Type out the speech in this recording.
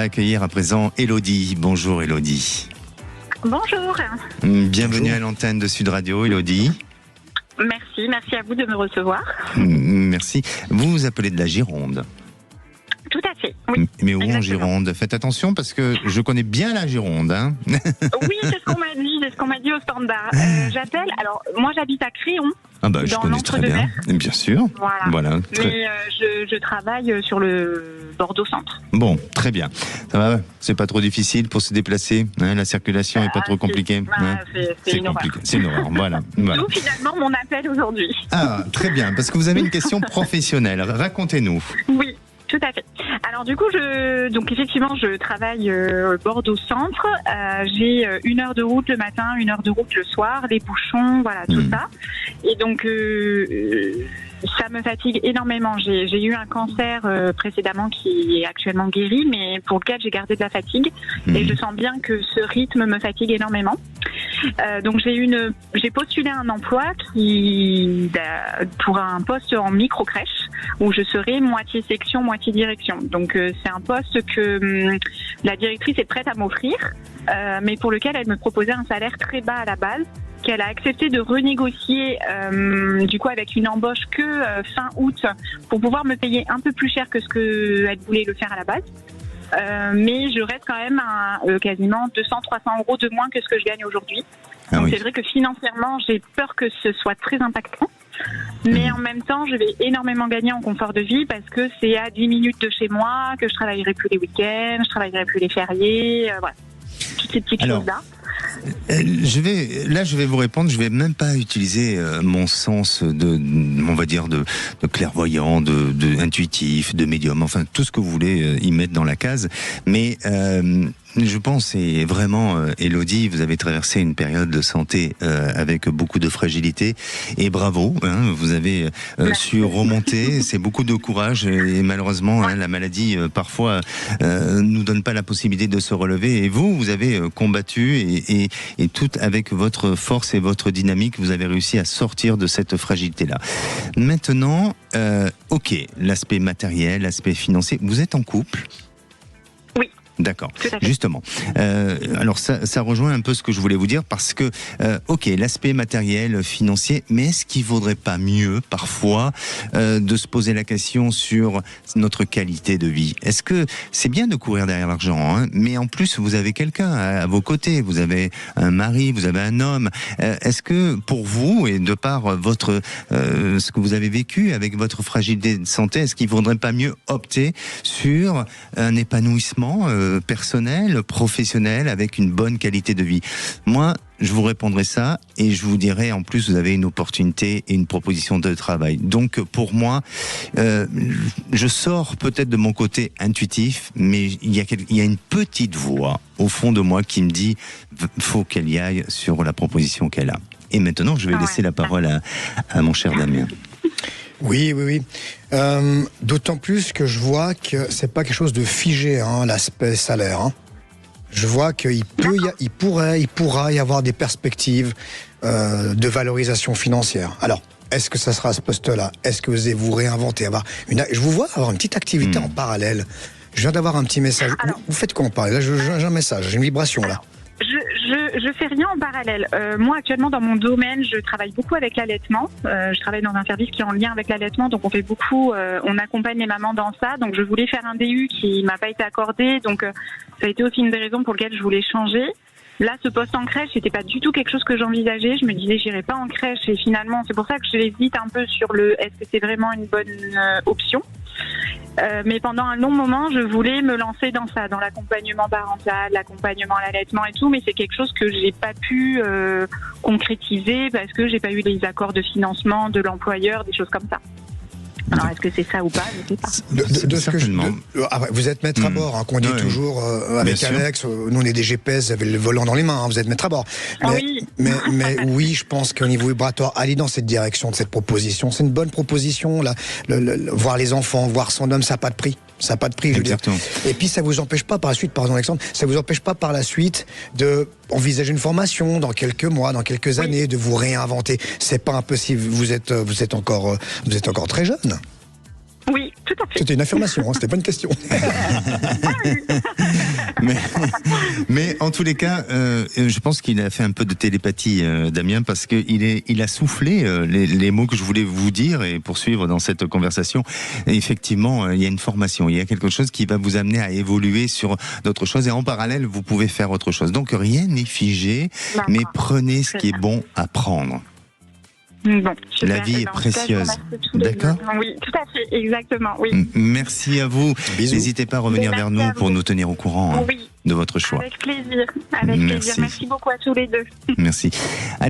accueillir à présent Élodie. Bonjour Élodie. Bonjour. Bienvenue à l'antenne de Sud Radio, Élodie. Merci à vous de me recevoir. Merci. Vous vous appelez de la Gironde. Tout à fait, oui. Mais où Exactement. en Gironde? Faites attention parce que je connais bien la Gironde. Hein. Oui, c'est ce qu'on m'a dit au standard. J'appelle, alors moi j'habite à Créon. Ah bah, je dans connais très bien, l'Entre-deux-Mers. bien sûr. Voilà. Très... Mais je travaille sur le Bordeaux-Centre. Bon, très bien. Ça va, c'est pas trop difficile pour se déplacer, hein, la circulation est pas trop compliquée. C'est une horreur. compliqué, c'est une horreur, voilà. D'où finalement mon appel aujourd'hui. Ah, très bien, parce que vous avez une question professionnelle, racontez-nous. Oui. Tout à fait. Alors du coup, donc effectivement, je travaille Bordeaux-Centre. J'ai 1 heure de route le matin, 1 heure de route le soir, les bouchons, voilà, tout ça. Et donc, ça me fatigue énormément. J'ai eu un cancer précédemment qui est actuellement guéri, mais pour lequel j'ai gardé de la fatigue. Et je sens bien que ce rythme me fatigue énormément. Donc j'ai postulé un emploi pour un poste en micro-crèche où je serai moitié section, moitié direction. Donc c'est un poste que la directrice est prête à m'offrir, mais pour lequel elle me proposait un salaire très bas à la base, qu'elle a accepté de renégocier du coup avec une embauche que fin août pour pouvoir me payer un peu plus cher que ce qu'elle voulait le faire à la base. Mais je reste quand même à quasiment 200-300 euros de moins que ce que je gagne aujourd'hui. Donc c'est vrai que financièrement, j'ai peur que ce soit très impactant. Mais en même temps, je vais énormément gagner en confort de vie parce que c'est à 10 minutes de chez moi, que je travaillerai plus les week-ends, je travaillerai plus les fériés, voilà. Toutes ces petites choses-là. Je vais vous répondre. Je vais même pas utiliser mon sens on va dire de clairvoyant, de intuitif, de médium, enfin tout ce que vous voulez y mettre dans la case. Mais je pense, et vraiment, Élodie, vous avez traversé une période de santé avec beaucoup de fragilité, et bravo, hein, vous avez su remonter. C'est beaucoup de courage, et malheureusement, hein, la maladie parfois nous donne pas la possibilité de se relever. Et vous avez combattu, et tout avec votre force et votre dynamique, vous avez réussi à sortir de cette fragilité-là. Maintenant, ok, l'aspect matériel, l'aspect financier. Vous êtes en couple ? D'accord, justement. Alors ça rejoint un peu ce que je voulais vous dire parce que, ok, l'aspect matériel, financier, mais est-ce qu'il vaudrait pas mieux parfois de se poser la question sur notre qualité de vie? Est-ce que c'est bien de courir derrière l'argent, hein, mais en plus vous avez quelqu'un à vos côtés, vous avez un mari, vous avez un homme. Est-ce que pour vous, et de par votre ce que vous avez vécu avec votre fragilité de santé, est-ce qu'il vaudrait pas mieux opter sur un épanouissement personnel, professionnel, avec une bonne qualité de vie? Moi, je vous répondrai ça et je vous dirai en plus vous avez une opportunité et une proposition de travail. Donc pour moi, je sors peut-être de mon côté intuitif, mais il y a une petite voix au fond de moi qui me dit faut qu'elle y aille sur la proposition qu'elle a. Et maintenant, je vais laisser la parole à mon cher Damien. Oui. D'autant plus que je vois que c'est pas quelque chose de figé, hein, l'aspect salaire. Hein. Je vois qu'il pourra y avoir des perspectives de valorisation financière. Alors, est-ce que ça sera à ce poste-là? Est-ce que vous allez vous réinventer? Je vous vois avoir une petite activité en parallèle. Je viens d'avoir un petit message. Alors, vous faites quoi en parallèle? Là, j'ai un message, j'ai une vibration là. Je fais rien en parallèle. Moi, actuellement, dans mon domaine, je travaille beaucoup avec l'allaitement. Je travaille dans un service qui est en lien avec l'allaitement, donc on fait beaucoup, on accompagne les mamans dans ça. Donc, je voulais faire un DU qui m'a pas été accordé, donc ça a été aussi une des raisons pour lesquelles je voulais changer. Là, ce poste en crèche, c'était pas du tout quelque chose que j'envisageais. Je me disais, j'irai pas en crèche, et finalement, c'est pour ça que j'hésite un peu sur est-ce que c'est vraiment une bonne option. Mais pendant un long moment, je voulais me lancer dans ça, dans l'accompagnement parental, l'accompagnement à l'allaitement et tout, mais c'est quelque chose que j'ai pas pu concrétiser parce que j'ai pas eu les accords de financement de l'employeur, des choses comme ça. Alors, est-ce que c'est ça ou pas? Je sais pas. Vous êtes maître à bord, hein, qu'on dit toujours avec Alex. Nous, on est des GPS, vous avez le volant dans les mains, hein, vous êtes maître à bord. Mais oui, je pense qu'au niveau vibratoire, aller dans cette direction de cette proposition, c'est une bonne proposition. Là, voir les enfants, voir son homme, ça n'a pas de prix. Ça n'a pas de prix, je veux dire. Et puis, ça vous empêche pas par la suite, pardon Alexandre, ça vous empêche pas par la suite de envisager une formation dans quelques mois, dans quelques années, de vous réinventer. C'est pas impossible. Vous êtes encore très jeune. Oui, tout à C'était une affirmation, hein, c'était pas une question. mais en tous les cas, je pense qu'il a fait un peu de télépathie, Damien, parce qu'il a soufflé les mots que je voulais vous dire et poursuivre dans cette conversation. Et effectivement, il y a une formation, il y a quelque chose qui va vous amener à évoluer sur d'autres choses et en parallèle, vous pouvez faire autre chose. Donc rien n'est figé, mais prenez ce qui est bon à prendre. Bon, super. La vie est précieuse. D'accord ? Oui, tout à fait, exactement. Oui. Merci à vous. Bisous. N'hésitez pas à revenir vers nous pour nous tenir au courant Oui, de votre choix. avec plaisir. Avec plaisir. Merci beaucoup à tous les deux. Merci.